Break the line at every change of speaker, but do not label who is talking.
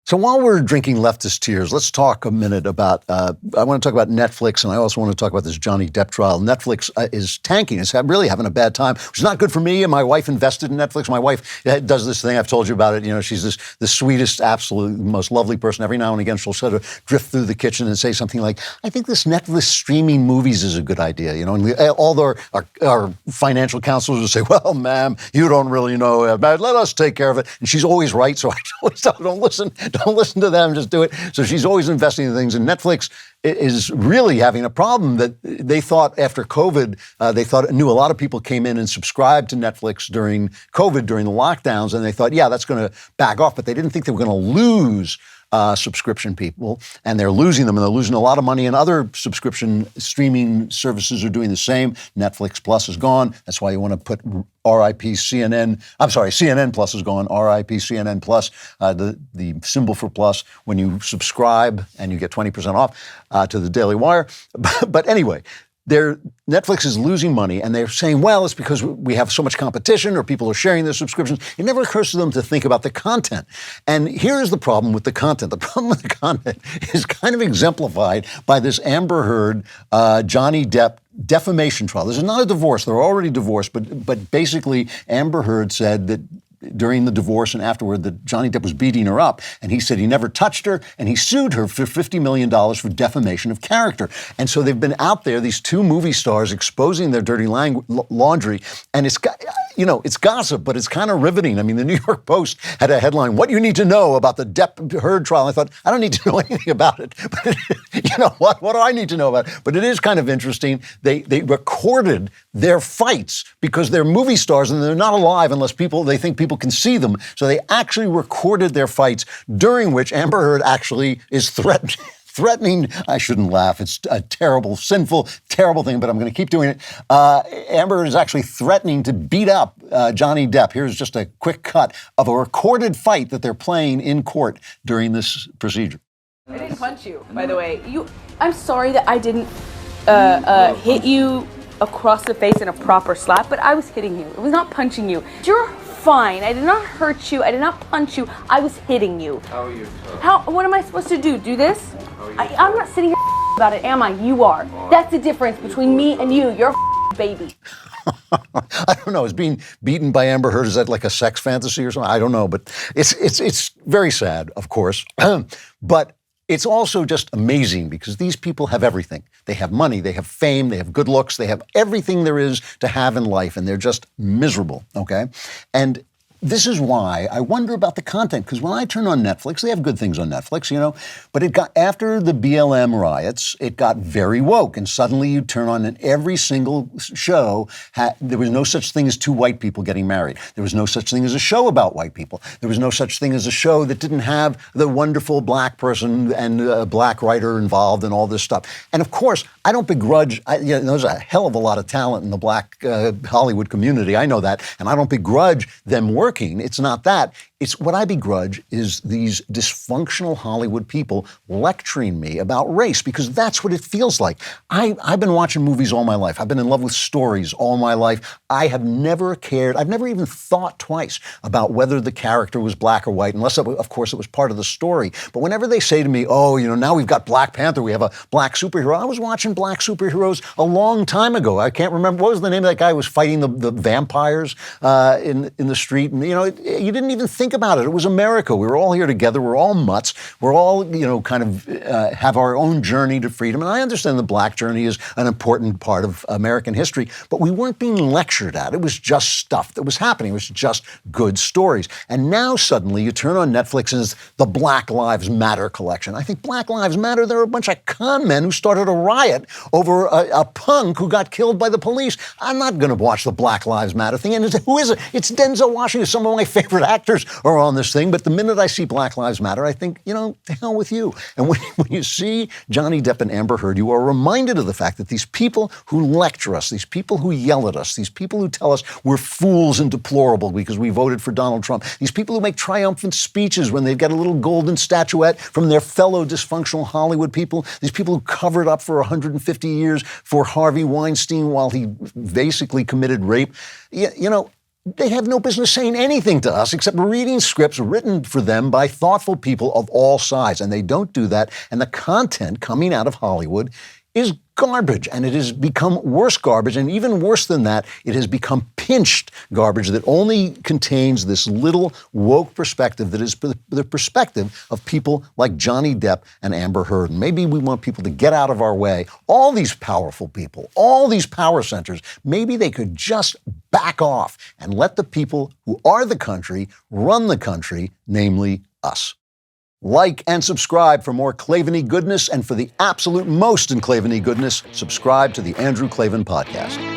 So while we're drinking leftist tears, let's talk a minute about, I want to talk about Netflix, and I also want to talk about this Johnny Depp trial. Netflix is tanking. It's really having a bad time, which is not good for me. And my wife invested in Netflix. My wife does this thing. I've told you about it. You know, she's the sweetest, absolute, most lovely person. Every now and again, she'll sort of drift through the kitchen and say something like, I think this Netflix streaming movies is a good idea. You know, and all our financial counselors will say, well, ma'am, you don't really know. Let us take care of it. And she's always right. So I always tell her, don't listen to them, just do it. So she's always investing in things. And Netflix is really having a problem that they thought after COVID, knew a lot of people came in and subscribed to Netflix during COVID, during the lockdowns, and they thought, yeah, that's going to back off. But they didn't think they were going to lose subscription people, and they're losing them, and they're losing a lot of money, and other subscription streaming services are doing the same. Netflix Plus is gone. That's why you want to put RIP CNN. I'm sorry, CNN Plus is gone. RIP CNN Plus, the symbol for plus, when you subscribe and you get 20% off to the Daily Wire. But anyway, Netflix is losing money, and they're saying, well, it's because we have so much competition or people are sharing their subscriptions. It never occurs to them to think about the content. And here's the problem with the content. The problem with the content is kind of exemplified by this Amber Heard, Johnny Depp defamation trial. This is not a divorce. They're already divorced, but basically Amber Heard said that during the divorce and afterward that Johnny Depp was beating her up, and he said he never touched her, and he sued her for $50 million for defamation of character. And so they've been out there, these two movie stars, exposing their dirty laundry, and it's gossip, but it's kind of riveting. I mean, the New York Post had a headline, "What you need to know about the Depp-Heard trial." I thought, I don't need to know anything about it. But you know, what do I need to know about it? But it is kind of interesting. They recorded their fights because they're movie stars and they're not alive unless they think people can see them. So they actually recorded their fights, during which Amber Heard actually is threatening, I shouldn't laugh, it's a terrible, sinful, terrible thing, but I'm going to keep doing it. Amber Heard is actually threatening to beat up Johnny Depp. Here's just a quick cut of a recorded fight that they're playing in court during this procedure.
I didn't punch you, by the way. I'm sorry that I didn't hit you across the face in a proper slap, but I was hitting you. It was not punching you. You're fine. I did not hurt you. I did not punch you. I was hitting you.
How are you?
What am I supposed to do? Do this? I'm not sitting here about it, am I? You are. That's the difference between me and you. You're a baby.
I don't know. Is being beaten by Amber Heard, is that like a sex fantasy or something? I don't know, but it's very sad, of course. But it's also just amazing because these people have everything. They have money, they have fame, they have good looks, they have everything there is to have in life, and they're just miserable, okay? And this is why I wonder about the content, because when I turn on Netflix, they have good things on Netflix, you know, but after the BLM riots, it got very woke, and suddenly you turn on and every single show, there was no such thing as two white people getting married. There was no such thing as a show about white people. There was no such thing as a show that didn't have the wonderful black person and a black writer involved and all this stuff. And of course, I don't begrudge, there's a hell of a lot of talent in the black Hollywood community, I know that, and I don't begrudge them working. It's not that. It's what I begrudge is these dysfunctional Hollywood people lecturing me about race, because that's what it feels like. I've been watching movies all my life. I've been in love with stories all my life. I have never cared. I've never even thought twice about whether the character was black or white, unless, of course, it was part of the story. But whenever they say to me, oh, now we've got Black Panther, we have a black superhero. I was watching black superheroes a long time ago. I can't remember. What was the name of that guy who was fighting the vampires in the street? And, you didn't even think about it. It was America. We were all here together. We're all mutts. We're all, kind of have our own journey to freedom. And I understand the black journey is an important part of American history, but we weren't being lectured at. It was just stuff that was happening. It was just good stories. And now suddenly you turn on Netflix and it's the Black Lives Matter collection. I think Black Lives Matter, there are a bunch of con men who started a riot over a punk who got killed by the police. I'm not going to watch the Black Lives Matter thing. And who is it? It's Denzel Washington. Some of my favorite actors are on this thing, but the minute I see Black Lives Matter, I think, to hell with you. And when you see Johnny Depp and Amber Heard, you are reminded of the fact that these people who lecture us, these people who yell at us, these people who tell us we're fools and deplorable because we voted for Donald Trump, these people who make triumphant speeches when they've got a little golden statuette from their fellow dysfunctional Hollywood people, these people who covered up for 150 years for Harvey Weinstein while he basically committed rape, They have no business saying anything to us except reading scripts written for them by thoughtful people of all sides. And they don't do that. And the content coming out of Hollywood is garbage. And it has become worse garbage. And even worse than that, it has become pinched garbage that only contains this little woke perspective that is the perspective of people like Johnny Depp and Amber Heard. And maybe we want people to get out of our way. All these powerful people, all these power centers, maybe they could just back off and let the people who are the country run the country, namely us. Like and subscribe for more Klavan-y goodness, and for the absolute most in Klavan-y goodness, subscribe to the Andrew Klavan Podcast.